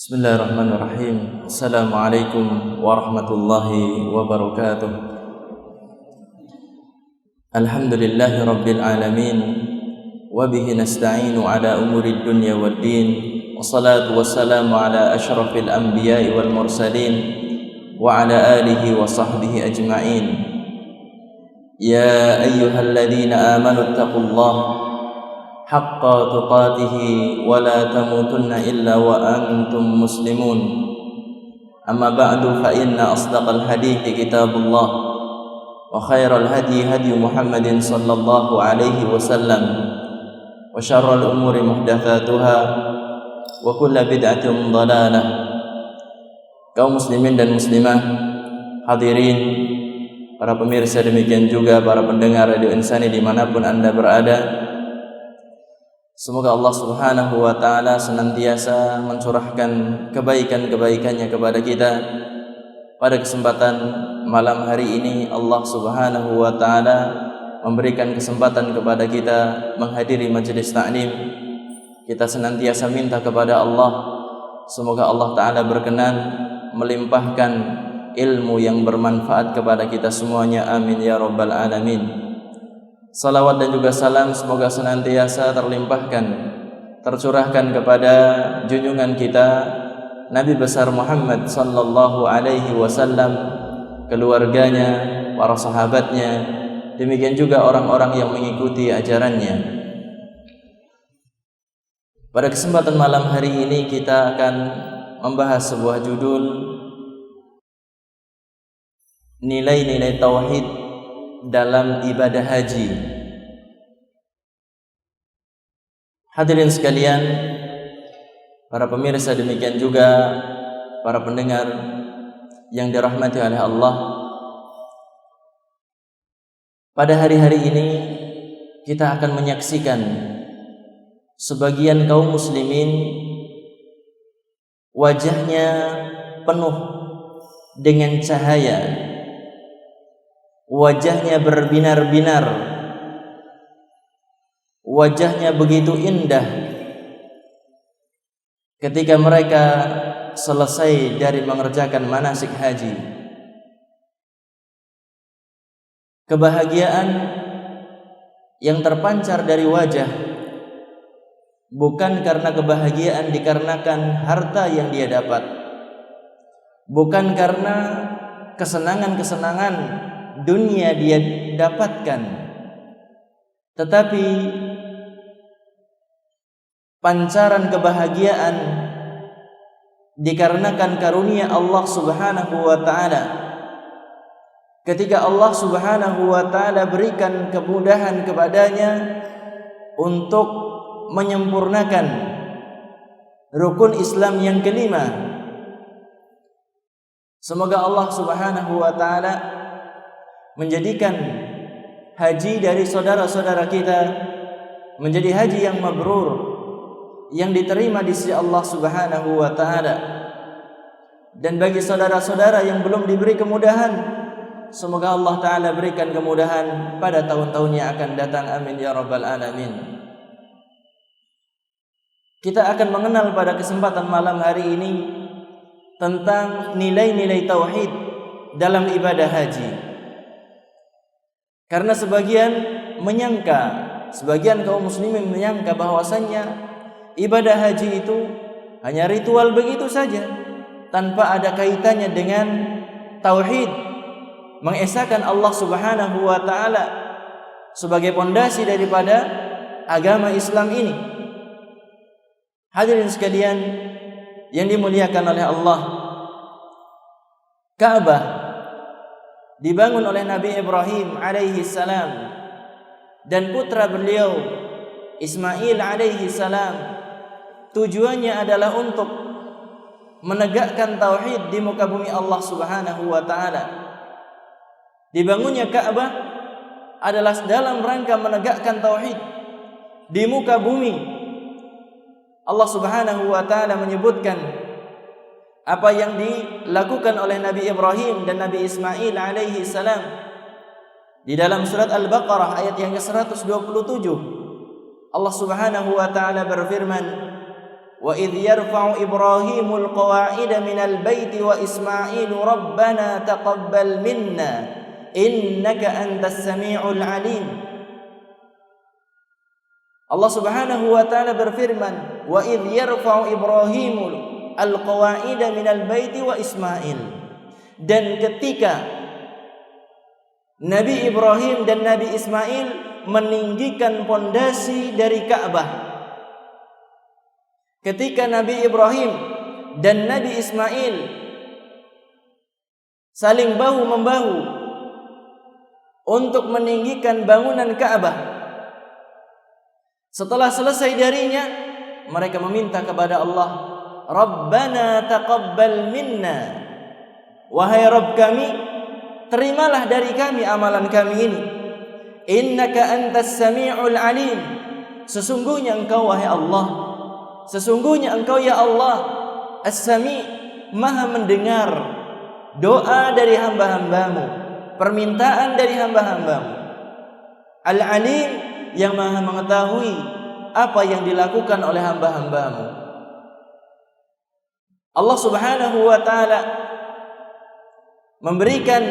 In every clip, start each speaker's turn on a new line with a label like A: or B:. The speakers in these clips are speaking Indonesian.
A: Bismillahirrahmanirrahim. Assalamualaikum warahmatullahi wabarakatuh. Alhamdulillahi rabbil alamin. Wabihi nasta'inu ala umuri dunya wad din. Wassalatu wassalamu ala ashrafil anbiya'i wal mursalin wa ala alihi wa sahbihi ajma'in. Ya ayyuhalladzina amanu taqullaha haqqa tuqatihi wa la tamutunna illa wa antum muslimun. Amma ba'du fa inna asdaqal hadithi kitabullah wa khairal hadi hadi Muhammadin sallallahu alaihi wasallam wa syarrul umuri muhdatsatuha wa kullu bid'atin dhalalah. Kaum muslimin dan muslimah, hadirin, para pemirsa, demikian juga para pendengar Radio Insani dimanapun Anda berada, semoga Allah Subhanahu wa ta'ala senantiasa mencurahkan kebaikan-kebaikannya kepada kita. Pada kesempatan malam hari ini Allah Subhanahu wa ta'ala memberikan kesempatan kepada kita menghadiri majelis ta'lim. Kita senantiasa minta kepada Allah, semoga Allah ta'ala berkenan melimpahkan ilmu yang bermanfaat kepada kita semuanya. Amin ya rabbal alamin. Salawat dan juga salam semoga senantiasa terlimpahkan, tercurahkan kepada junjungan kita Nabi besar Muhammad sallallahu alaihi wasallam, keluarganya, para sahabatnya, demikian juga orang-orang yang mengikuti ajarannya. Pada kesempatan malam hari ini kita akan membahas sebuah judul, nilai-nilai tauhid dalam ibadah haji. Hadirin sekalian, para pemirsa, demikian juga para pendengar yang dirahmati oleh Allah. Pada hari-hari ini kita akan menyaksikan sebagian kaum muslimin wajahnya penuh dengan cahaya, wajahnya berbinar-binar, wajahnya begitu indah ketika mereka selesai dari mengerjakan manasik haji. Kebahagiaan yang terpancar dari wajah bukan karena kebahagiaan dikarenakan harta yang dia dapat, bukan karena kesenangan-kesenangan dunia dia dapatkan, tetapi pancaran kebahagiaan dikarenakan karunia Allah Subhanahu wa ta'ala. Ketika Allah Subhanahu wa ta'ala berikan kemudahan kepadanya untuk menyempurnakan rukun Islam yang kelima, semoga Allah Subhanahu wa ta'ala menjadikan haji dari saudara-saudara kita menjadi haji yang mabrur, yang diterima di sisi Allah Subhanahu wa ta'ala. Dan bagi saudara-saudara yang belum diberi kemudahan, semoga Allah ta'ala berikan kemudahan pada tahun-tahun yang akan datang. Amin ya rabbal alamin. Kita akan mengenal pada kesempatan malam hari ini tentang nilai-nilai tauhid dalam ibadah haji. Karena sebagian kaum muslimin menyangka bahwasannya ibadah haji itu hanya ritual begitu saja, tanpa ada kaitannya dengan tauhid, mengesahkan Allah Subhanahu wa ta'ala sebagai pondasi daripada agama Islam ini. Hadirin sekalian yang dimuliakan oleh Allah, Ka'bah dibangun oleh Nabi Ibrahim alaihi salam dan putra beliau Ismail alaihi salam. Tujuannya adalah untuk menegakkan tauhid di muka bumi Allah Subhanahu wa ta'ala. Dibangunnya Ka'bah adalah dalam rangka menegakkan tauhid di muka bumi. Allah Subhanahu wa ta'ala menyebutkan apa yang dilakukan oleh Nabi Ibrahim dan Nabi Ismail alaihi salam di dalam surat Al-Baqarah ayat yang ke-127. Allah Subhanahu wa ta'ala berfirman, wa idh yarfa'u Ibrahimul qawa'ida minal baiti wa Ismailu rabbana taqabbal minna innaka antas sami'ul alim. Allah Subhanahu wa taala berfirman, wa idh yarfa'u Ibrahimul al-qawa'ida minal baiti wa Ismail. Dan ketika Nabi Ibrahim dan Nabi Ismail meninggikan pondasi dari Ka'bah. Ketika Nabi Ibrahim dan Nabi Ismail saling bahu-membahu untuk meninggikan bangunan Ka'bah, setelah selesai darinya, mereka meminta kepada Allah, Rabbana taqabbal minna, wahai Rabb kami, terimalah dari kami amalan kami ini. Innaka antas sami'ul alim. Sesungguhnya engkau wahai Allah, sesungguhnya engkau ya Allah As-Sami', maha mendengar doa dari hamba-hambamu, permintaan dari hamba-hambamu. Al-Alim, yang maha mengetahui apa yang dilakukan oleh hamba-hambamu. Allah Subhanahu wa ta'ala memberikan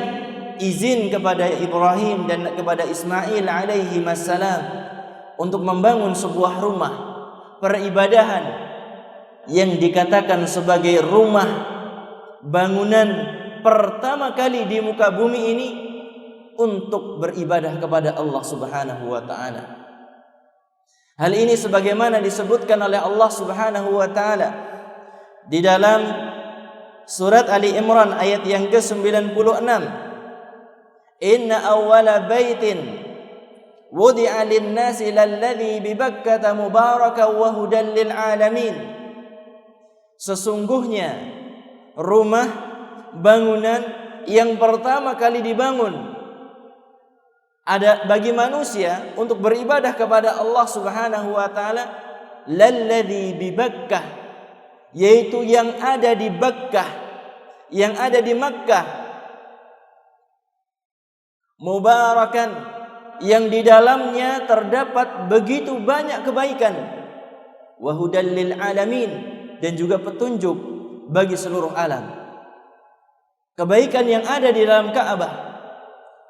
A: izin kepada Ibrahim dan kepada Ismail alaihi wassalam untuk membangun sebuah rumah peribadahan yang dikatakan sebagai rumah bangunan pertama kali di muka bumi ini untuk beribadah kepada Allah Subhanahu wa taala. Hal ini sebagaimana disebutkan oleh Allah Subhanahu wa taala di dalam surat Ali Imran ayat yang ke-96. Inna awwala baitin wudi'a lin-nasi lalladzi bi Bakkah mubarakan wa hudan lil alamin. Sesungguhnya rumah bangunan yang pertama kali dibangun ada bagi manusia untuk beribadah kepada Allah Subhanahu wa taala, lalladzi bi Bakkah, yaitu yang ada di Bakkah, yang ada di Makkah, mubarakan, yang di dalamnya terdapat begitu banyak kebaikan, wa hudal lil alamin, dan juga petunjuk bagi seluruh alam. Kebaikan yang ada di dalam Ka'bah,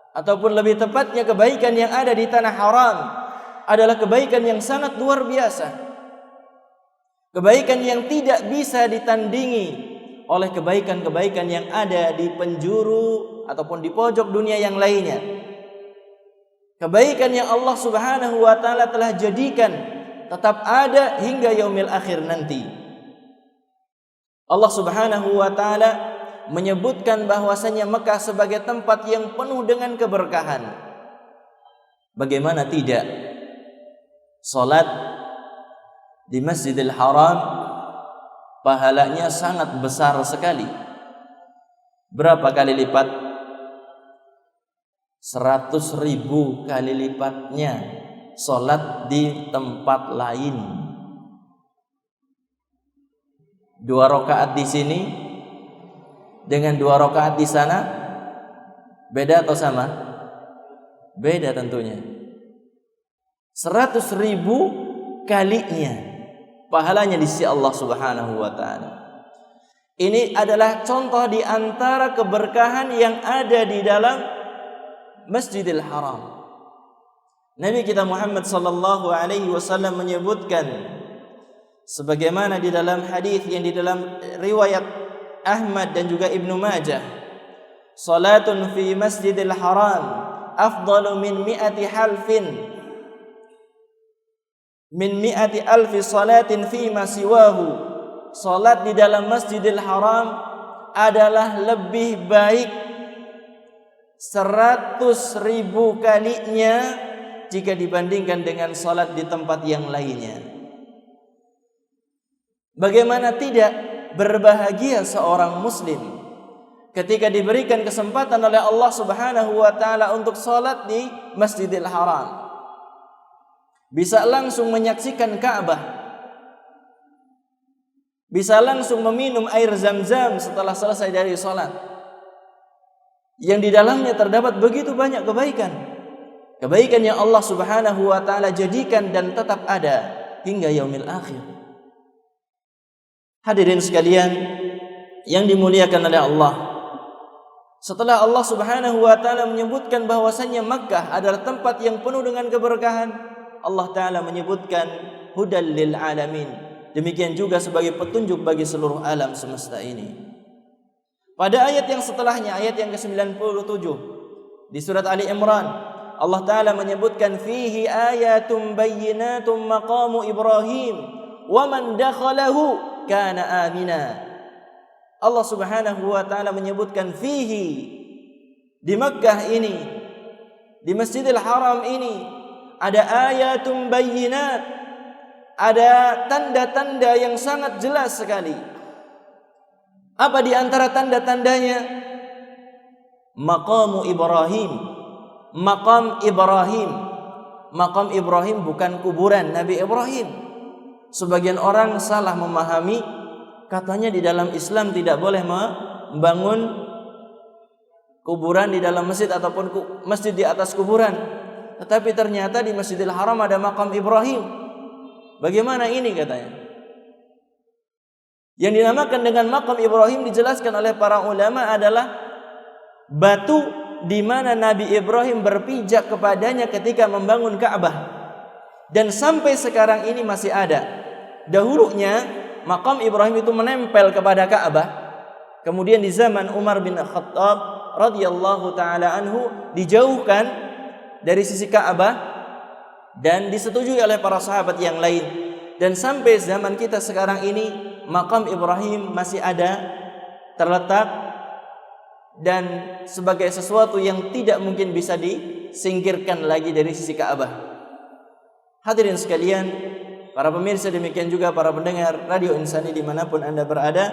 A: ataupun lebih tepatnya kebaikan yang ada di tanah haram, adalah kebaikan yang sangat luar biasa. Kebaikan yang tidak bisa ditandingi oleh kebaikan-kebaikan yang ada di penjuru ataupun di pojok dunia yang lainnya. Kebaikan yang Allah Subhanahu wa taala telah jadikan tetap ada hingga yaumil akhir nanti. Allah Subhanahu wa taala menyebutkan bahwasanya Mekah sebagai tempat yang penuh dengan keberkahan. Bagaimana tidak? Salat di Masjidil Haram pahalanya sangat besar sekali. Berapa kali lipat? 100.000 kali lipatnya salat di tempat lain. 2 rakaat di sini dengan 2 rakaat di sana beda atau sama? Beda tentunya. 100.000 kalinya pahalanya di sisi Allah Subhanahu wa taala. Ini adalah contoh di antara keberkahan yang ada di dalam Masjidil Haram. Nabi kita Muhammad sallallahu alaihi wasallam menyebutkan sebagaimana di dalam hadis yang di dalam riwayat Ahmad dan juga Ibnu Majah, salatun fi Masjidil Haram afdalu min mi'ati alfi salatin fi ma siwahu. Salat di dalam Masjidil Haram adalah lebih baik 100.000 kalinya jika dibandingkan dengan salat di tempat yang lainnya. Bagaimana tidak berbahagia seorang muslim ketika diberikan kesempatan oleh Allah Subhanahu wa taala untuk salat di Masjidil Haram. Bisa langsung menyaksikan Ka'bah, bisa langsung meminum air Zam-Zam setelah selesai dari salat, yang di dalamnya terdapat begitu banyak kebaikan. Kebaikan yang Allah Subhanahu wa taala jadikan dan tetap ada hingga yaumil akhir. Hadirin sekalian yang dimuliakan oleh Allah, setelah Allah Subhanahu wa taala menyebutkan bahwasannya Makkah adalah tempat yang penuh dengan keberkahan, Allah taala menyebutkan hudal lil alamin. Demikian juga sebagai petunjuk bagi seluruh alam semesta ini. Pada ayat yang setelahnya, ayat yang ke-97 di surat Ali Imran, Allah taala menyebutkan fihi ayatum bayyinatum maqamu Ibrahim wa man dakhalahu kana amina. Allah Subhanahu wa taala menyebutkan fihi, di Makkah ini, di Masjidil Haram ini ada ayatum bayyinat, ada tanda-tanda yang sangat jelas sekali. Apa di antara tanda-tandanya? Maqamu Ibrahim, maqam Ibrahim. Maqam Ibrahim bukan kuburan Nabi Ibrahim. Sebagian orang salah memahami, katanya di dalam Islam tidak boleh membangun kuburan di dalam masjid ataupun masjid di atas kuburan. Tetapi ternyata di Masjidil Haram ada maqam Ibrahim. Bagaimana ini katanya? Yang dinamakan dengan maqam Ibrahim dijelaskan oleh para ulama adalah batu di mana Nabi Ibrahim berpijak kepadanya ketika membangun Ka'bah. Dan sampai sekarang ini masih ada. Dahulunya maqam Ibrahim itu menempel kepada Ka'bah. Kemudian di zaman Umar bin Khattab radhiyallahu taala anhu dijauhkan dari sisi Ka'bah dan disetujui oleh para sahabat yang lain. Dan sampai zaman kita sekarang ini maqam Ibrahim masih ada terletak dan sebagai sesuatu yang tidak mungkin bisa disingkirkan lagi dari sisi Ka'bah. Hadirin sekalian, para pemirsa, demikian juga para pendengar Radio Insani dimanapun Anda berada.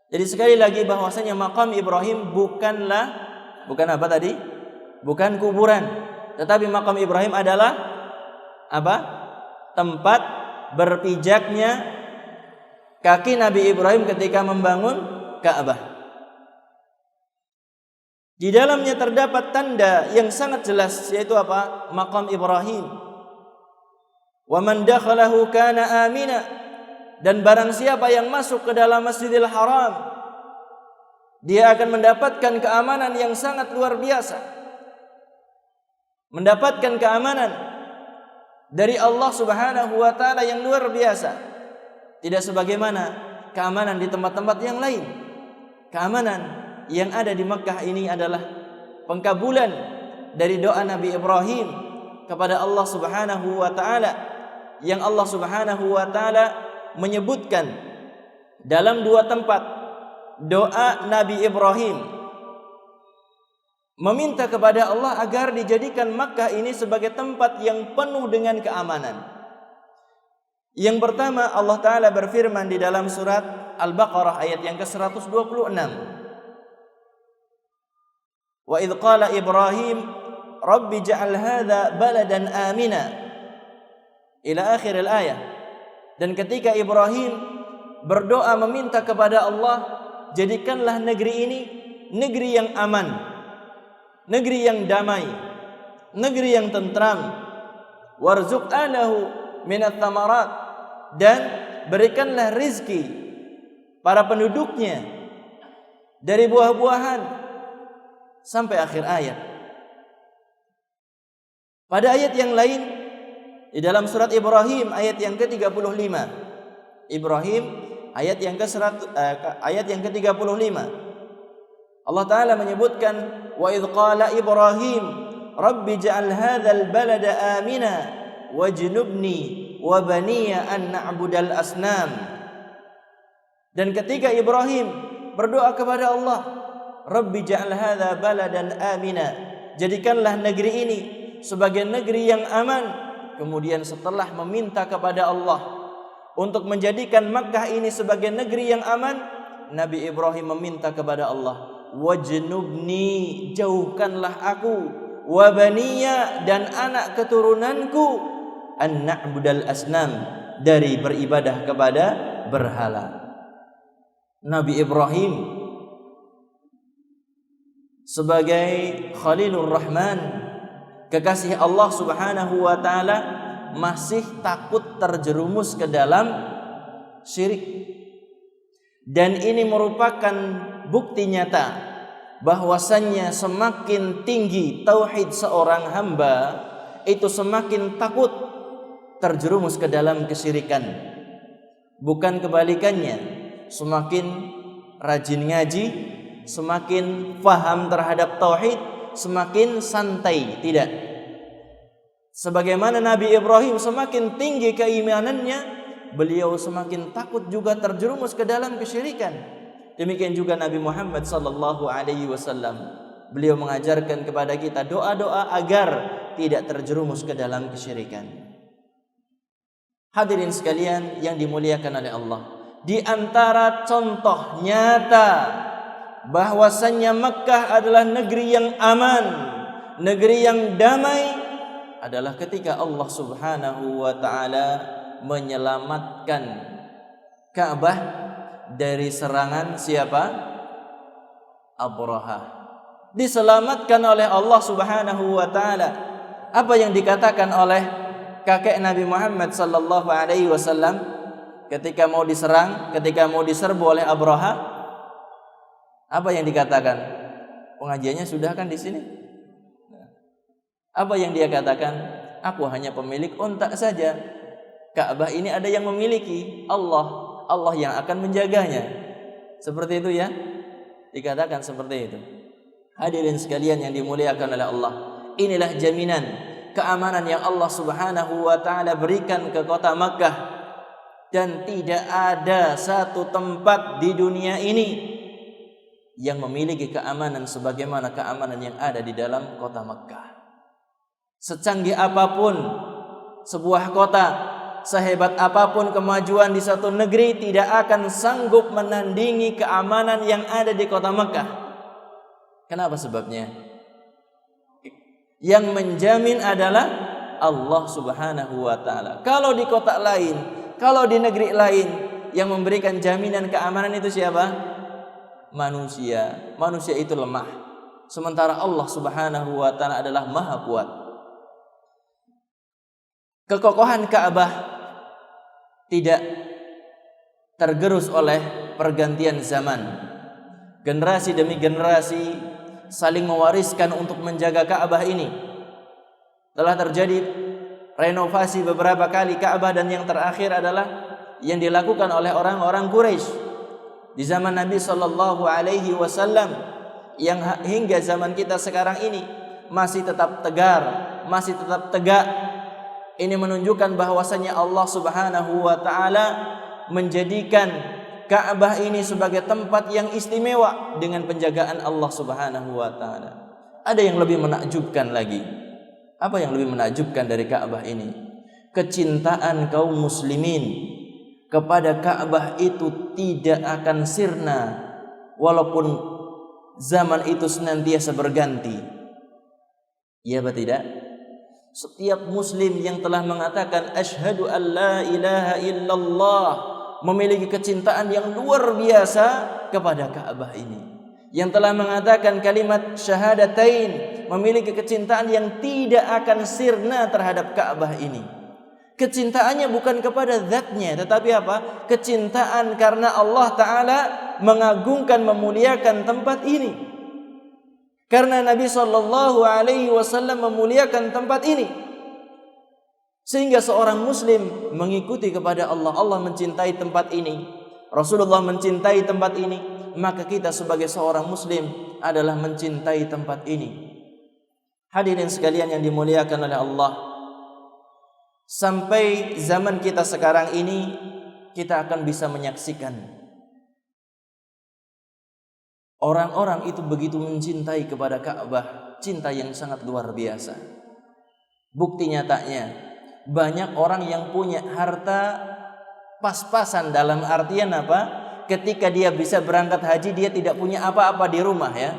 A: Jadi sekali lagi bahwasanya maqam Ibrahim bukan apa tadi? Bukan kuburan, tetapi maqam Ibrahim adalah apa? Tempat berpijaknya kaki Nabi Ibrahim ketika membangun Ka'bah. Di dalamnya terdapat tanda yang sangat jelas, yaitu apa? Maqam Ibrahim. Wa man dakhalahu kana amina. Dan barang siapa yang masuk ke dalam Masjidil Haram, dia akan mendapatkan keamanan yang sangat luar biasa. Mendapatkan keamanan dari Allah Subhanahu wa taala yang luar biasa. Tidak sebagaimana keamanan di tempat-tempat yang lain. Keamanan yang ada di Makkah ini adalah pengkabulan dari doa Nabi Ibrahim kepada Allah Subhanahu wa taala, yang Allah Subhanahu wa taala menyebutkan dalam dua tempat doa Nabi Ibrahim meminta kepada Allah agar dijadikan Makkah ini sebagai tempat yang penuh dengan keamanan. Yang pertama, Allah Ta'ala berfirman di dalam surat Al-Baqarah ayat yang ke-126. Wa idh qala Ibrahim Rabbi ja'al hadha baladan amina, ila akhir al-ayah. Dan ketika Ibrahim berdoa meminta kepada Allah, jadikanlah negeri ini negeri yang aman, negeri yang damai, negeri yang tentram. Warzuq ahlahu minat thamarat, dan berikanlah rizki para penduduknya dari buah-buahan, sampai akhir ayat. Pada ayat yang lain di dalam surat Ibrahim ayat yang ke-35, Ibrahim ayat yang ke-35, Allah Ta'ala menyebutkan wa idh qala Ibrahim Rabbi ja'al hadzal balada amina wajnubni wa baniya an na'budal asnam. Dan ketika Ibrahim berdoa kepada Allah, Rabbi ja'al hadza baladan amina, jadikanlah negeri ini sebagai negeri yang aman. Kemudian setelah meminta kepada Allah untuk menjadikan Makkah ini sebagai negeri yang aman, Nabi Ibrahim meminta kepada Allah, wajnubni, jauhkanlah aku, wa baniya, dan anak keturunanku, an na'budal asnam, dari beribadah kepada berhala. Nabi Ibrahim sebagai Khalilur Rahman, kekasih Allah Subhanahu wa taala, masih takut terjerumus ke dalam syirik. Dan ini merupakan bukti nyata bahwasannya semakin tinggi tauhid seorang hamba, itu semakin takut terjerumus ke dalam kesyirikan. Bukan kebalikannya, semakin rajin ngaji, semakin faham terhadap tauhid, semakin santai. Tidak. Sebagaimana Nabi Ibrahim semakin tinggi keimanannya, beliau semakin takut juga terjerumus ke dalam kesyirikan. Demikian juga Nabi Muhammad sallallahu alaihi wasallam. Beliau mengajarkan kepada kita doa-doa agar tidak terjerumus ke dalam kesyirikan. Hadirin sekalian yang dimuliakan oleh Allah, di antara contoh nyata bahwasannya Mekkah adalah negeri yang aman, negeri yang damai, adalah ketika Allah Subhanahu wa taala menyelamatkan Ka'bah dari serangan siapa? Abraha. Diselamatkan oleh Allah Subhanahu wa taala. Apa yang dikatakan oleh kakek Nabi Muhammad sallallahu alaihi wasallam ketika mau diserang, ketika mau diserbu oleh Abraha? Apa yang dikatakan? Pengajiannya sudah kan di sini? Apa yang dia katakan? Aku hanya pemilik unta saja. Ka'bah ini ada yang memiliki, Allah yang akan menjaganya. Seperti itu ya, dikatakan seperti itu. Hadirin sekalian yang dimuliakan oleh Allah, inilah jaminan keamanan yang Allah Subhanahu wa taala berikan ke kota Makkah. Dan tidak ada satu tempat di dunia ini yang memiliki keamanan sebagaimana keamanan yang ada di dalam kota Makkah. Secanggih apapun sebuah kota, sehebat apapun kemajuan di satu negeri, tidak akan sanggup menandingi keamanan yang ada di kota Makkah. Kenapa sebabnya? Yang menjamin adalah Allah Subhanahu wa taala. Kalau di kota lain, kalau di negeri lain, yang memberikan jaminan keamanan itu siapa? Manusia. Manusia itu lemah. Sementara Allah Subhanahu wa taala adalah Maha Kuat. Kekokohan Ka'bah tidak tergerus oleh pergantian zaman. Generasi demi generasi saling mewariskan untuk menjaga Ka'bah ini. Telah terjadi renovasi beberapa kali Ka'bah, dan yang terakhir adalah yang dilakukan oleh orang-orang Quraisy di zaman Nabi sallallahu alaihi wasallam, yang hingga zaman kita sekarang ini masih tetap tegar, masih tetap tegak. Ini menunjukkan bahwasanya Allah Subhanahu wa taala menjadikan Ka'bah ini sebagai tempat yang istimewa dengan penjagaan Allah Subhanahu wa taala. Ada yang lebih menakjubkan lagi. Apa yang lebih menakjubkan dari Ka'bah ini? Kecintaan kaum muslimin kepada Ka'bah itu tidak akan sirna walaupun zaman itu senantiasa berganti. Iya atau tidak? Setiap muslim yang telah mengatakan asyhadu an la ilaha illallah memiliki kecintaan yang luar biasa kepada Ka'bah ini. Yang telah mengatakan kalimat syahadatain memiliki kecintaan yang tidak akan sirna terhadap Ka'bah ini. Kecintaannya bukan kepada zatnya, tetapi apa? Kecintaan karena Allah Ta'ala mengagungkan, memuliakan tempat ini. Karena Nabi sallallahu alaihi wasallam memuliakan tempat ini, sehingga seorang muslim mengikuti kepada Allah. Allah mencintai tempat ini, Rasulullah mencintai tempat ini, maka kita sebagai seorang muslim adalah mencintai tempat ini. Hadirin sekalian yang dimuliakan oleh Allah, sampai zaman kita sekarang ini kita akan bisa menyaksikan orang-orang itu begitu mencintai kepada Ka'bah, cinta yang sangat luar biasa. Bukti nyatanya, banyak orang yang punya harta pas-pasan, dalam artian apa? Ketika dia bisa berangkat haji, dia tidak punya apa-apa di rumah ya.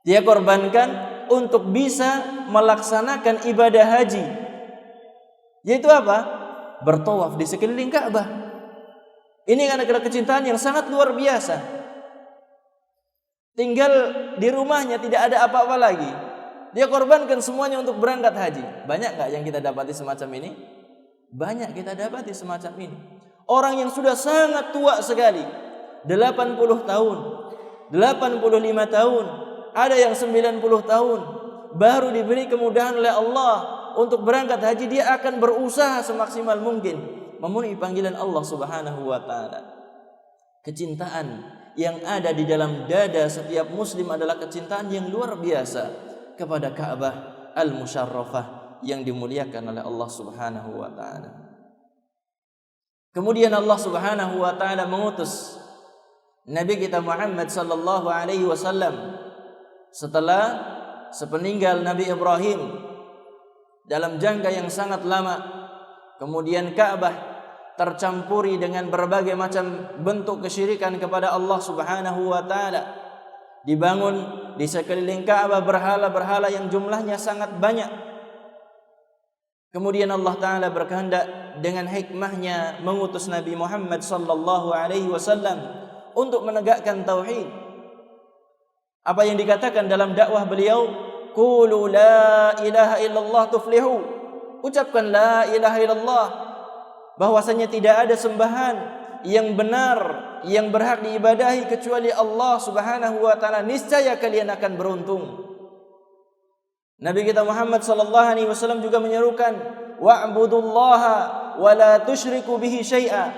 A: Dia korbankan untuk bisa melaksanakan ibadah haji. Yaitu apa? Bertawaf di sekeliling Ka'bah. Ini kan adalah kecintaan yang sangat luar biasa. Tinggal di rumahnya tidak ada apa-apa lagi, dia korbankan semuanya untuk berangkat haji. Banyak gak yang kita dapati semacam ini? Banyak kita dapati semacam ini. Orang yang sudah sangat tua sekali, 80 tahun, 85 tahun, ada yang 90 tahun, baru diberi kemudahan oleh Allah untuk berangkat haji, dia akan berusaha semaksimal mungkin memenuhi panggilan Allah Subhanahu wa taala. Kecintaan yang ada di dalam dada setiap muslim adalah kecintaan yang luar biasa kepada Ka'bah al-Musyarrafah yang dimuliakan oleh Allah Subhanahu wa taala. Kemudian Allah Subhanahu wa taala mengutus Nabi kita Muhammad sallallahu alaihi wasallam setelah sepeninggal Nabi Ibrahim dalam jangka yang sangat lama. Kemudian Ka'bah tercampuri dengan berbagai macam bentuk kesyirikan kepada Allah Subhanahu wa taala. Dibangun di sekeliling Ka'bah berhala-berhala yang jumlahnya sangat banyak. Kemudian Allah taala berkehendak dengan hikmahnya mengutus Nabi Muhammad sallallahu alaihi wasallam untuk menegakkan tauhid. Apa yang dikatakan dalam dakwah beliau, qulu la ilaha illallah tuflihu. Ucapkan la ilaha illallah, bahwasanya tidak ada sembahan yang benar, yang berhak diibadahi kecuali Allah Subhanahu wa taala, niscaya kalian akan beruntung. Nabi kita Muhammad sallallahu alaihi wasallam juga menyerukan, wa'budullaha wa la tusyriku bihi syai'a.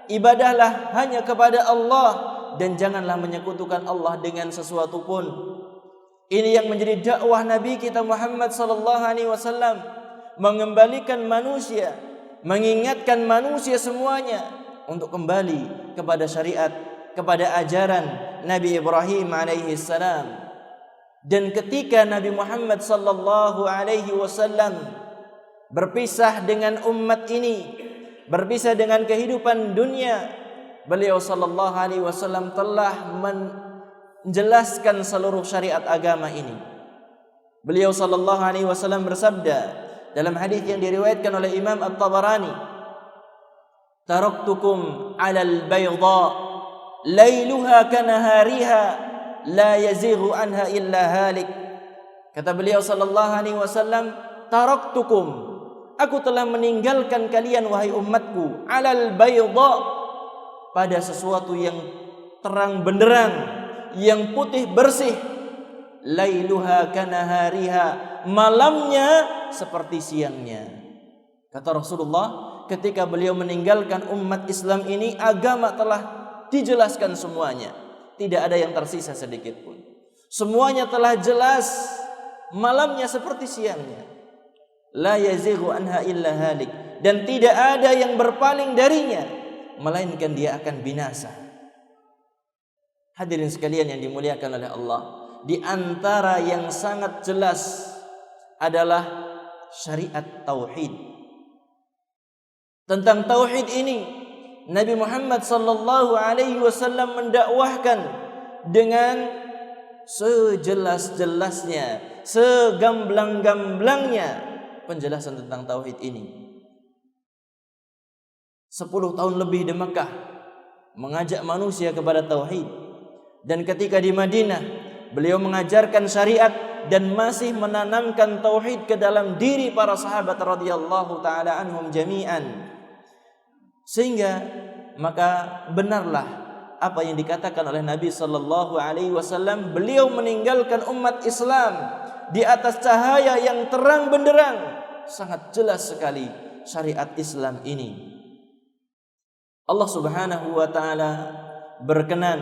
A: Ibadahlah hanya kepada Allah dan janganlah menyekutukan Allah dengan sesuatu pun. Ini yang menjadi dakwah Nabi kita Muhammad sallallahu alaihi wasallam, mengembalikan manusia, mengingatkan manusia semuanya untuk kembali kepada syariat, kepada ajaran Nabi Ibrahim alaihi salam. Dan ketika Nabi Muhammad sallallahu alaihi wasallam berpisah dengan umat ini, berpisah dengan kehidupan dunia, beliau sallallahu alaihi wasallam telah menjelaskan seluruh syariat agama ini. Beliau sallallahu alaihi wasallam bersabda dalam hadis yang diriwayatkan oleh Imam At-Tabarani, taraktukum 'alal bayda lailuha kanahariha la yazighu anha illa halik. Kata beliau sallallahu alaihi wasallam, taraktukum, aku telah meninggalkan kalian wahai umatku, 'alal bayda, pada sesuatu yang terang benderang, yang putih bersih, lailuha kanahariha, malamnya seperti siangnya. Kata Rasulullah, ketika beliau meninggalkan umat Islam ini, agama telah dijelaskan semuanya, tidak ada yang tersisa sedikit pun. Semuanya telah jelas, malamnya seperti siangnya. La yazighu anha illa halik, dan tidak ada yang berpaling darinya melainkan dia akan binasa. Hadirin sekalian yang dimuliakan oleh Allah, di antara yang sangat jelas adalah syariat tauhid. Tentang tauhid ini Nabi Muhammad sallallahu alaihi wasallam mendakwahkan dengan sejelas-jelasnya, segamblang-gamblangnya penjelasan tentang tauhid ini. 10 tahun lebih di Mekah mengajak manusia kepada tauhid, dan ketika di Madinah beliau mengajarkan syariat dan masih menanamkan tauhid ke dalam diri para sahabat radhiyallahu taala anhum jami'an. Sehingga maka benarlah apa yang dikatakan oleh Nabi sallallahu alaihi wasallam, beliau meninggalkan umat Islam di atas cahaya yang terang benderang, sangat jelas sekali syariat Islam ini. Allah Subhanahu wa taala berkenan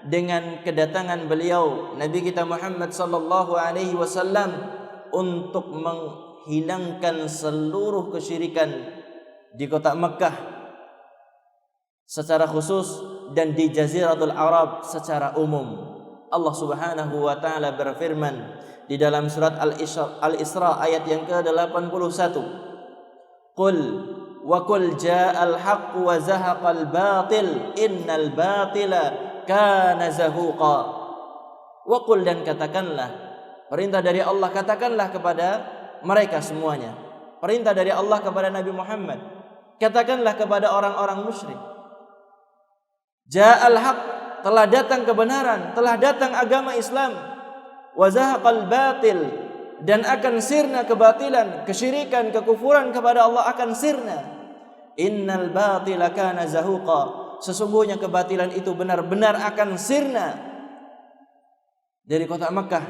A: dengan kedatangan beliau Nabi kita Muhammad sallallahu alaihi wasallam untuk menghilangkan seluruh kesyirikan di kota Mekah secara khusus dan di Jaziratul Arab secara umum. Allah Subhanahu wa taala berfirman di dalam surat Al-Isra ayat yang ke-81, qul wa qul ja'al haqq wa zahaqal batil innal batila kana zahuqa. Wa qul, dan katakanlah, perintah dari Allah, katakanlah kepada mereka semuanya, perintah dari Allah kepada Nabi Muhammad, katakanlah kepada orang-orang musyrik, ja'al haq, telah datang kebenaran, telah datang agama Islam, wa zahaqal batil, dan akan sirna kebatilan, kesyirikan, kekufuran kepada Allah akan sirna. Innal batila kana zahuqa. Sesungguhnya kebatilan itu benar-benar akan sirna dari kota Makkah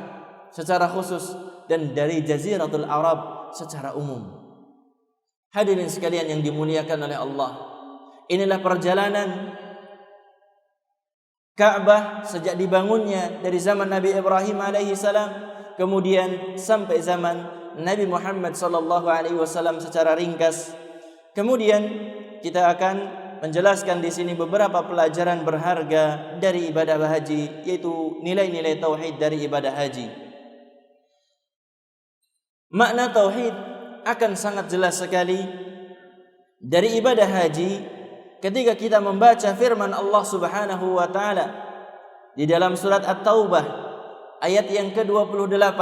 A: secara khusus dan dari Jaziratul Arab secara umum. Hadirin sekalian yang dimuliakan oleh Allah, inilah perjalanan Ka'bah sejak dibangunnya dari zaman Nabi Ibrahim alaihi salam, kemudian sampai zaman Nabi Muhammad sallallahu alaihi wasallam secara ringkas. Kemudian kita akan menjelaskan di sini beberapa pelajaran berharga dari ibadah haji, yaitu nilai-nilai tauhid dari ibadah haji. Makna tauhid akan sangat jelas sekali dari ibadah haji ketika kita membaca firman Allah Subhanahu wa taala di dalam surat At-Taubah ayat yang ke-28.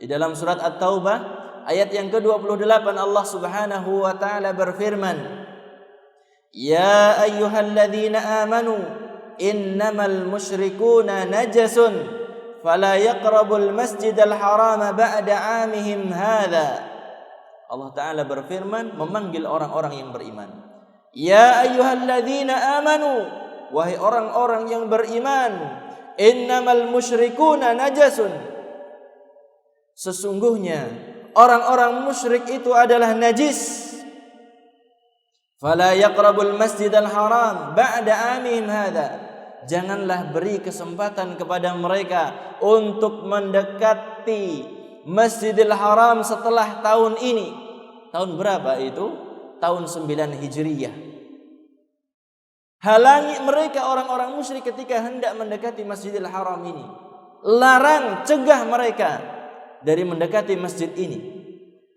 A: Di dalam surat At-Taubah ayat yang ke-28 Allah Subhanahu wa taala berfirman, Ya ayyuhalladzina amanu innamal musyrikuuna najasun fala yaqrabul masjidal harama ba'da 'amihim hadza. Allah taala berfirman memanggil orang-orang yang beriman. Ya ayyuhalladzina amanu, wahai orang-orang yang beriman, innamal musyrikuuna najasun. Sesungguhnya orang-orang musyrik itu adalah najis. Fala yaqrabul masjidal haram ba'da 'amihim hadza. Janganlah beri kesempatan kepada mereka untuk mendekati Masjidil Haram setelah tahun ini. Tahun berapa itu? Tahun 9 Hijriyah. Halangi mereka orang-orang musyrik ketika hendak mendekati Masjidil Haram ini. Larang, cegah mereka dari mendekati masjid ini.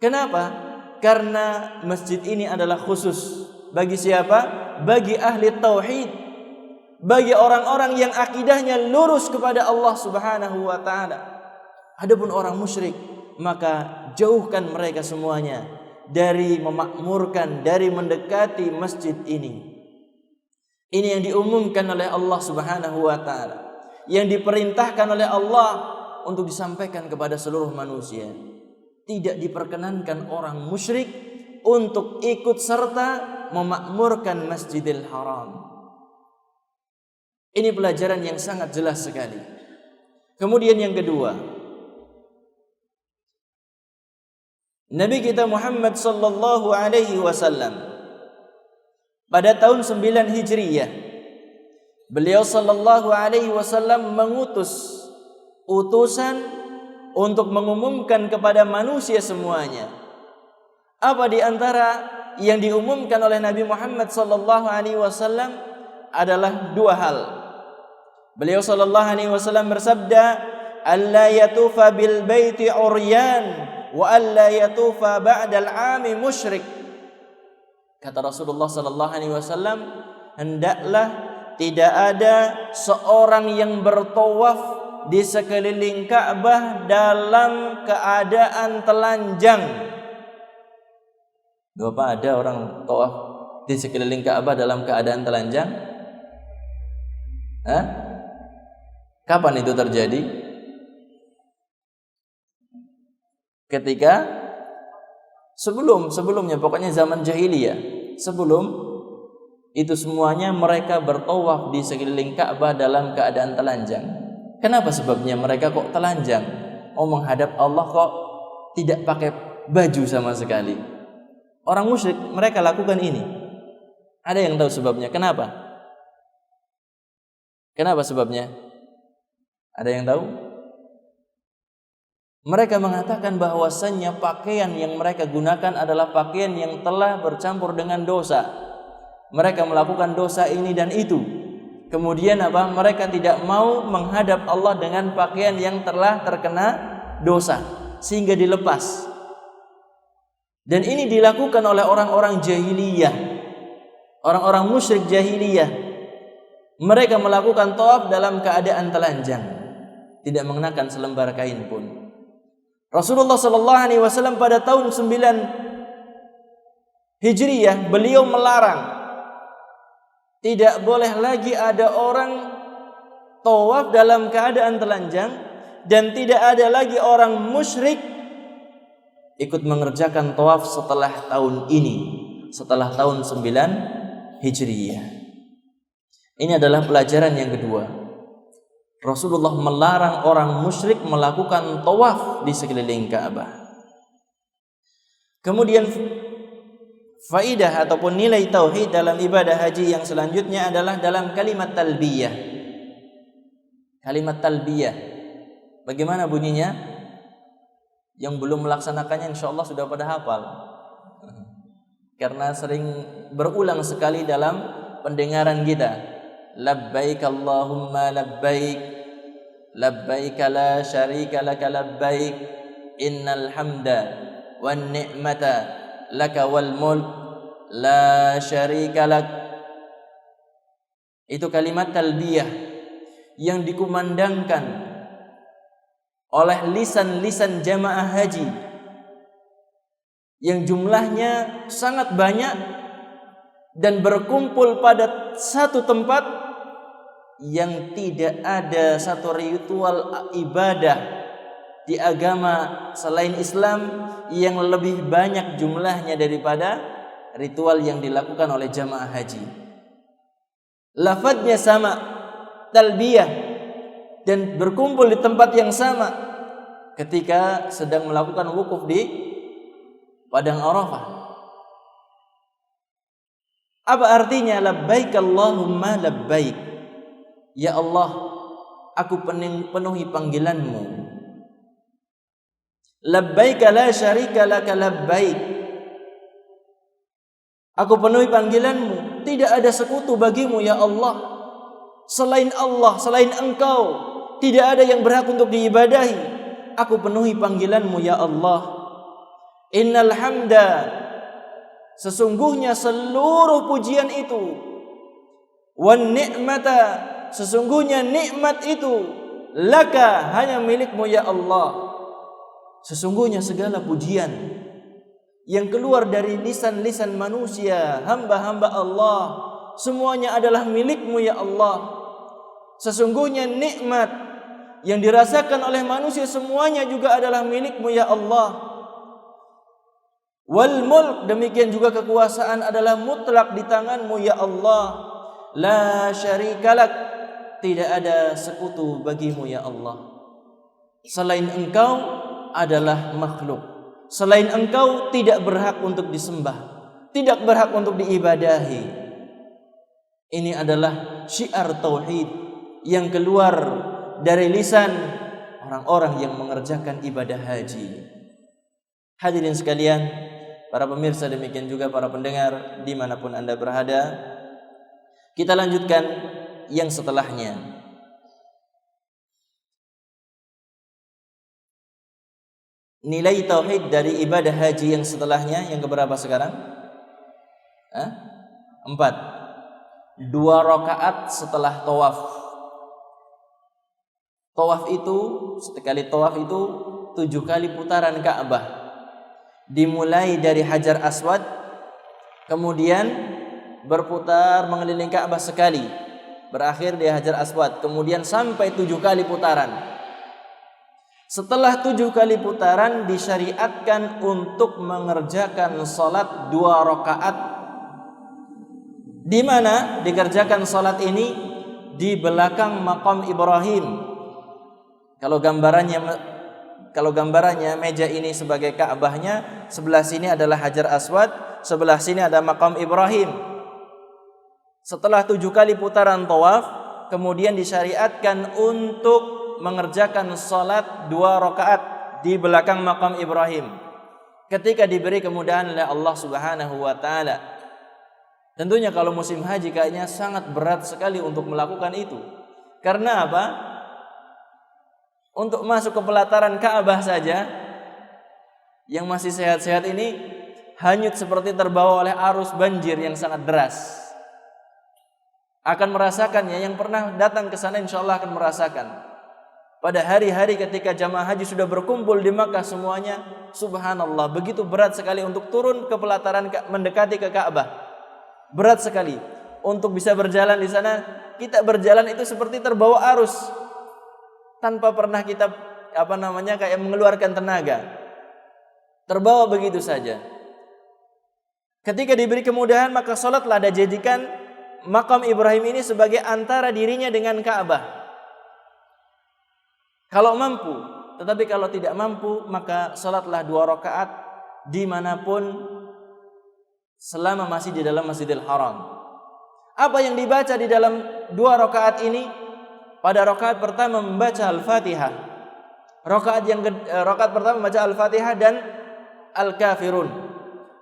A: Kenapa? Karena masjid ini adalah khusus. Bagi siapa? Bagi ahli tauhid, bagi orang-orang yang akidahnya lurus kepada Allah Subhanahu wa taala. Adapun orang musyrik, maka jauhkan mereka semuanya dari memakmurkan, dari mendekati masjid ini. Ini yang diumumkan oleh Allah Subhanahu wa taala, yang diperintahkan oleh Allah untuk disampaikan kepada seluruh manusia. Tidak diperkenankan orang musyrik untuk ikut serta memakmurkan Masjidil Haram. Ini pelajaran yang sangat jelas sekali. Kemudian yang kedua, Nabi kita Muhammad sallallahu alaihi wasallam pada tahun 9 Hijriyah, beliau sallallahu alaihi wasallam mengutus utusan untuk mengumumkan kepada manusia semuanya. Apa di antara yang diumumkan oleh Nabi Muhammad sallallahu alaihi wasallam adalah dua hal. Beliau sallallahu alaihi wasallam bersabda, "Alla yatufa bil baiti uryan wa alla yatufa ba'dal 'ami musyrik." Kata Rasulullah sallallahu alaihi wasallam, hendaklah tidak ada seorang yang bertawaf di sekeliling Ka'bah dalam keadaan telanjang. Apa ada orang tawaf di sekeliling Ka'bah dalam keadaan telanjang? Kapan itu terjadi? Ketika sebelumnya, pokoknya zaman jahiliyah. Sebelum itu semuanya mereka bertawaf di sekeliling Ka'bah dalam keadaan telanjang. Kenapa sebabnya mereka kok telanjang? Menghadap Allah kok tidak pakai baju sama sekali. Orang musyrik mereka lakukan ini. Ada yang tahu sebabnya? Kenapa? Kenapa sebabnya? Ada yang tahu? Mereka mengatakan bahwasannya pakaian yang mereka gunakan adalah pakaian yang telah bercampur dengan dosa. Mereka melakukan dosa ini dan itu. Kemudian apa? Mereka tidak mau menghadap Allah dengan pakaian yang telah terkena dosa sehingga dilepas. Dan ini dilakukan oleh orang-orang jahiliyah, orang-orang musyrik jahiliyah. Mereka melakukan tawaf dalam keadaan telanjang, tidak mengenakan selembar kain pun. Rasulullah sallallahu alaihi wasallam pada tahun 9 Hijriyah beliau melarang, tidak boleh lagi ada orang tawaf dalam keadaan telanjang, dan tidak ada lagi orang musyrik ikut mengerjakan tawaf setelah tahun ini, setelah tahun 9 Hijriyah. Ini adalah pelajaran yang kedua. Rasulullah melarang orang musyrik melakukan tawaf di sekeliling Ka'bah. Kemudian faidah ataupun nilai tauhid dalam ibadah haji yang selanjutnya adalah dalam kalimat talbiyah. Kalimat talbiyah, bagaimana bunyinya? Yang belum melaksanakannya insyaallah sudah pada hafal. Karena sering berulang sekali dalam pendengaran kita. Labbaik Allahumma labbaik, labbaik la syarika laka labbaik, innal hamda wan ni'mata laka wal mulk la syarika lak. Itu kalimat talbiyah yang dikumandangkan oleh lisan-lisan jamaah haji yang jumlahnya sangat banyak dan berkumpul pada satu tempat yang tidak ada satu ritual ibadah di agama selain Islam yang lebih banyak jumlahnya daripada ritual yang dilakukan oleh jamaah haji. Lafadznya sama, talbiyah, dan berkumpul di tempat yang sama ketika sedang melakukan wukuf di Padang Arafah. Apa artinya labbaik Allahumma labbaik? Ya Allah, aku penuhi panggilanmu. Labbaik la syarika laka labbaik. Aku penuhi panggilanmu, tidak ada sekutu bagimu ya Allah. Selain Allah, selain Engkau, tidak ada yang berhak untuk diibadahi. Aku penuhi panggilanmu ya Allah. Innal hamda, sesungguhnya seluruh pujian itu, wan ni'mata, sesungguhnya nikmat itu, laka, hanya milikmu ya Allah. Sesungguhnya segala pujian yang keluar dari lisan-lisan manusia, hamba-hamba Allah, semuanya adalah milikmu ya Allah. Sesungguhnya nikmat yang dirasakan oleh manusia semuanya juga adalah milikmu ya Allah. Wal mulk, demikian juga kekuasaan adalah mutlak di tanganmu ya Allah. La syarikalak, tidak ada sekutu bagimu ya Allah. Selain Engkau adalah makhluk. Selain Engkau tidak berhak untuk disembah, tidak berhak untuk diibadahi. Ini adalah syiar tauhid yang keluar dari lisan orang-orang yang mengerjakan ibadah haji. Hadirin sekalian, para pemirsa, demikian juga para pendengar dimanapun Anda berada, kita lanjutkan yang setelahnya. Nilai tauhid dari ibadah haji yang setelahnya, yang keberapa sekarang? 4. 2 rakaat setelah tawaf. Tawaf itu, sekali tawaf itu 7 kali putaran Ka'bah. Dimulai dari Hajar Aswad, kemudian berputar mengelilingi Ka'bah sekali, berakhir di Hajar Aswad, kemudian sampai 7 kali putaran. Setelah 7 kali putaran disyariatkan untuk mengerjakan salat 2 rakaat. Di mana dikerjakan salat ini? Di belakang maqam Ibrahim. Kalau gambarannya meja ini sebagai Ka'bahnya, sebelah sini adalah Hajar Aswad, sebelah sini ada maqam Ibrahim. Setelah 7 kali putaran tawaf, kemudian disyariatkan untuk mengerjakan salat 2 rakaat di belakang maqam Ibrahim. Ketika diberi kemudahan oleh Allah Subhanahu wa taala. Tentunya kalau musim haji kayaknya sangat berat sekali untuk melakukan itu. Karena apa? Untuk masuk ke pelataran Ka'bah saja yang masih sehat-sehat ini hanyut seperti terbawa oleh arus banjir yang sangat deras. Akan merasakannya, yang pernah datang ke sana insyaallah akan merasakan. Pada hari-hari ketika jamaah haji sudah berkumpul di Makkah semuanya, subhanallah, begitu berat sekali untuk turun ke pelataran mendekati ke Ka'bah. Berat sekali untuk bisa berjalan di sana. Kita berjalan itu seperti terbawa arus, tanpa pernah kita kayak mengeluarkan tenaga. Terbawa begitu saja.
B: Ketika diberi kemudahan, maka salatlah dan jadikan makam Ibrahim ini sebagai antara dirinya dengan Ka'bah. Kalau mampu, tetapi kalau tidak mampu, maka salatlah 2 rakaat dimanapun selama masih di dalam Masjidil Haram. Apa yang dibaca di dalam 2 rakaat ini? Pada rakaat pertama membaca Al-Fatihah. Rakaat pertama membaca Al-Fatihah dan Al-Kafirun.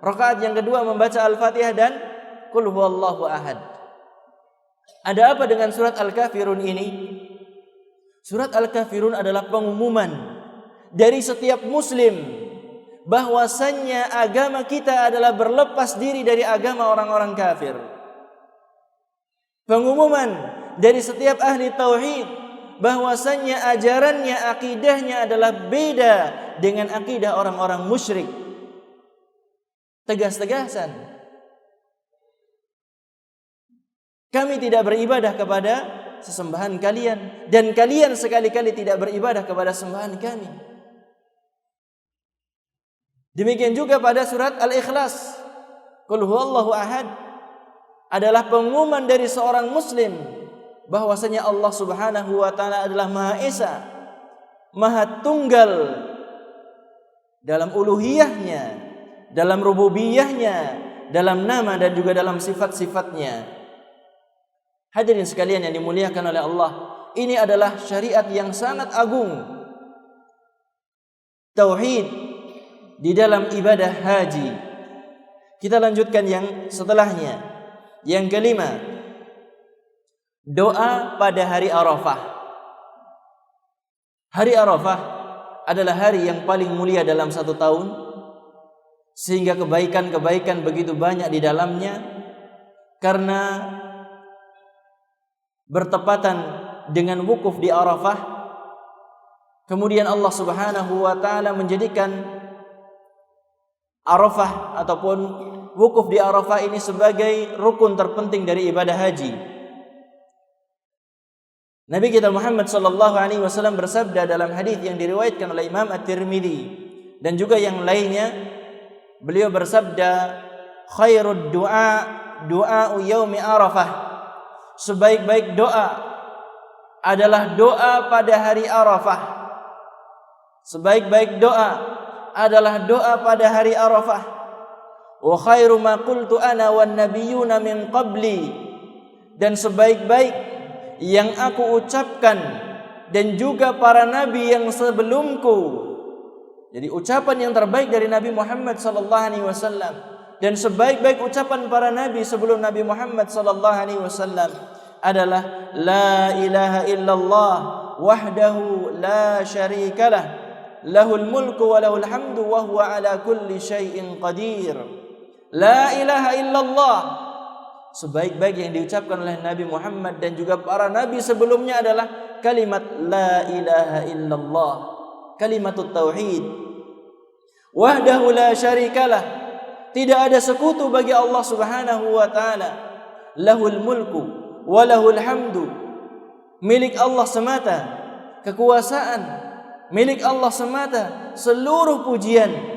B: Rakaat yang kedua membaca Al-Fatihah dan Qul huwallahu ahad. Ada apa dengan surat Al-Kafirun ini? Surat Al-Kafirun adalah pengumuman dari setiap muslim bahwasannya agama kita adalah berlepas diri dari agama orang-orang kafir. Pengumuman dari setiap ahli tauhid bahwasannya ajarannya, akidahnya adalah beda dengan akidah orang-orang musyrik. Tegas-tegasan. Kami tidak beribadah kepada sesembahan kalian, dan kalian sekali-kali tidak beribadah kepada sembahan kami. Demikian juga pada surat Al-Ikhlas. Qul huwallahu ahad adalah pengumuman dari seorang muslim bahwasanya Allah Subhanahu wa taala adalah Maha Esa, Maha Tunggal dalam uluhiyahnya, dalam rububiyahnya, dalam nama dan juga dalam sifat-sifatnya. Hadirin sekalian yang dimuliakan oleh Allah, ini adalah syariat yang sangat agung. Tauhid di dalam ibadah haji. Kita lanjutkan yang setelahnya. Yang kelima, doa pada hari Arafah. Hari Arafah adalah hari yang paling mulia dalam 1 tahun, sehingga kebaikan-kebaikan begitu banyak di dalamnya, karena bertepatan dengan wukuf di Arafah. Kemudian Allah Subhanahu wa taala menjadikan Arafah ataupun wukuf di Arafah ini sebagai rukun terpenting dari ibadah haji. Nabi kita Muhammad sallallahu alaihi wasallam bersabda dalam hadis yang diriwayatkan oleh Imam At-Tirmidzi dan juga yang lainnya, beliau bersabda, khairud du'a du'a yaumi Arafah. Sebaik-baik doa adalah doa pada hari Arafah. Sebaik-baik doa adalah doa pada hari Arafah. Wa khairu ma qultu ana wan nabiyyuna min qabli. Dan sebaik-baik yang aku ucapkan dan juga para nabi yang sebelumku. Jadi ucapan yang terbaik dari Nabi Muhammad sallallahu alaihi wasallam dan sebaik-baik ucapan para nabi sebelum Nabi Muhammad sallallahu alaihi wasallam adalah la ilaha illallah wahdahu la syarikalah lahul mulku wa lahul hamdu wa huwa ala kulli syai'in qadir. La ilaha illallah, sebaik-baik yang diucapkan oleh Nabi Muhammad dan juga para nabi sebelumnya adalah kalimat la ilaha illallah, kalimatut tauhid. Wahdahu la syarikalah, tidak ada sekutu bagi Allah Subhanahu wa taala. Lahul mulku wa lahul hamdu, milik Allah semata kekuasaan, milik Allah semata seluruh pujian.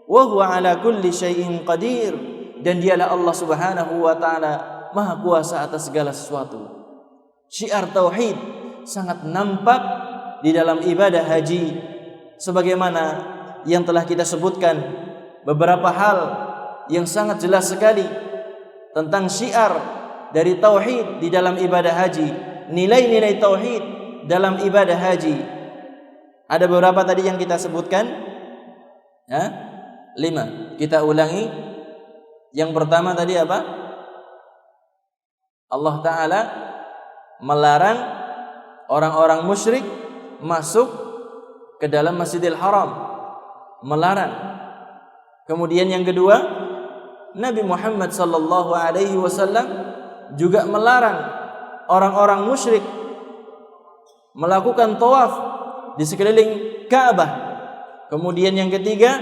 B: Wa huwa ala kulli syai'in qadir, dan dialah Allah Subhanahu wa taala maha kuasa atas segala sesuatu. Syiar tauhid sangat nampak di dalam ibadah haji, sebagaimana yang telah kita sebutkan beberapa hal yang sangat jelas sekali tentang syiar dari tauhid di dalam ibadah haji, nilai-nilai tauhid dalam ibadah haji. Ada beberapa tadi yang kita sebutkan, 5. Kita ulangi. Yang pertama tadi apa? Allah Ta'ala melarang orang-orang musyrik masuk ke dalam Masjidil Haram. Melarang. Kemudian yang kedua, Nabi Muhammad sallallahu alaihi wasallam juga melarang orang-orang musyrik melakukan tawaf di sekeliling Ka'bah. Kemudian yang ketiga,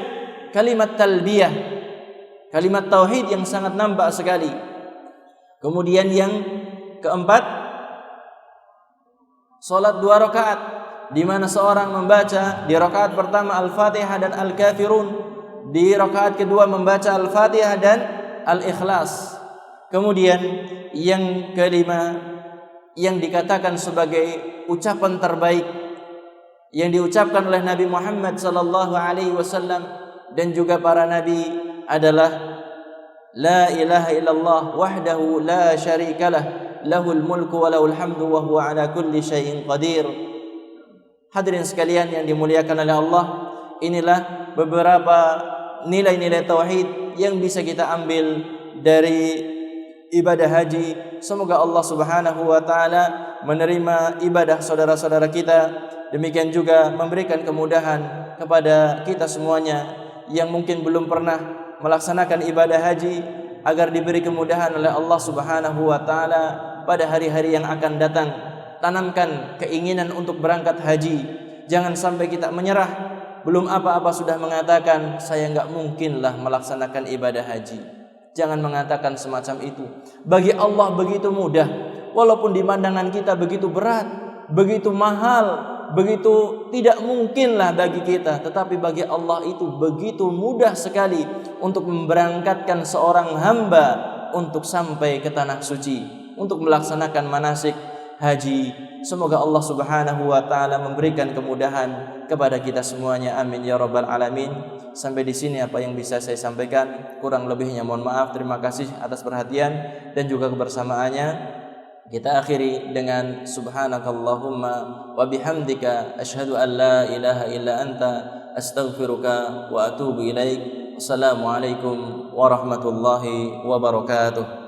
B: kalimat talbiyah, kalimat tauhid yang sangat nampak sekali. Kemudian yang keempat, salat 2 rakaat, di mana seorang membaca di rakaat pertama Al-Fatihah dan Al-Kafirun, di rakaat kedua membaca Al-Fatihah dan al-ikhlas. Kemudian yang kelima yang dikatakan sebagai ucapan terbaik yang diucapkan oleh Nabi Muhammad sallallahu alaihi wasallam dan juga para nabi adalah la ilaha illallah wahdahu la syarikalah lahul mulku wa lahul hamdu wa huwa ala kulli syai'in qadir. Hadirin sekalian yang dimuliakan oleh Allah, inilah beberapa nilai-nilai tauhid yang bisa kita ambil dari ibadah haji. Semoga Allah Subhanahu wa taala menerima ibadah saudara-saudara kita, demikian juga memberikan kemudahan kepada kita semuanya yang mungkin belum pernah melaksanakan ibadah haji agar diberi kemudahan oleh Allah Subhanahu wa taala pada hari-hari yang akan datang. Tanamkan keinginan untuk berangkat haji. Jangan sampai kita menyerah. Belum apa-apa sudah mengatakan saya enggak mungkinlah melaksanakan ibadah haji. Jangan mengatakan semacam itu. Bagi Allah begitu mudah. Walaupun di pandangan kita begitu berat, begitu mahal, begitu tidak mungkinlah bagi kita, tetapi bagi Allah itu begitu mudah sekali untuk memberangkatkan seorang hamba untuk sampai ke tanah suci, untuk melaksanakan manasik haji. Semoga Allah Subhanahu wa taala memberikan kemudahan kepada kita semuanya. Amin ya rabbal alamin. Sampai di sini apa yang bisa saya sampaikan, kurang lebihnya mohon maaf. Terima kasih atas perhatian dan juga kebersamaannya. Kita akhiri dengan subhanakallahumma wa bihamdika asyhadu an la ilaha illa anta astaghfiruka wa atubu ilaik. Assalamualaikum warahmatullahi wabarakatuh.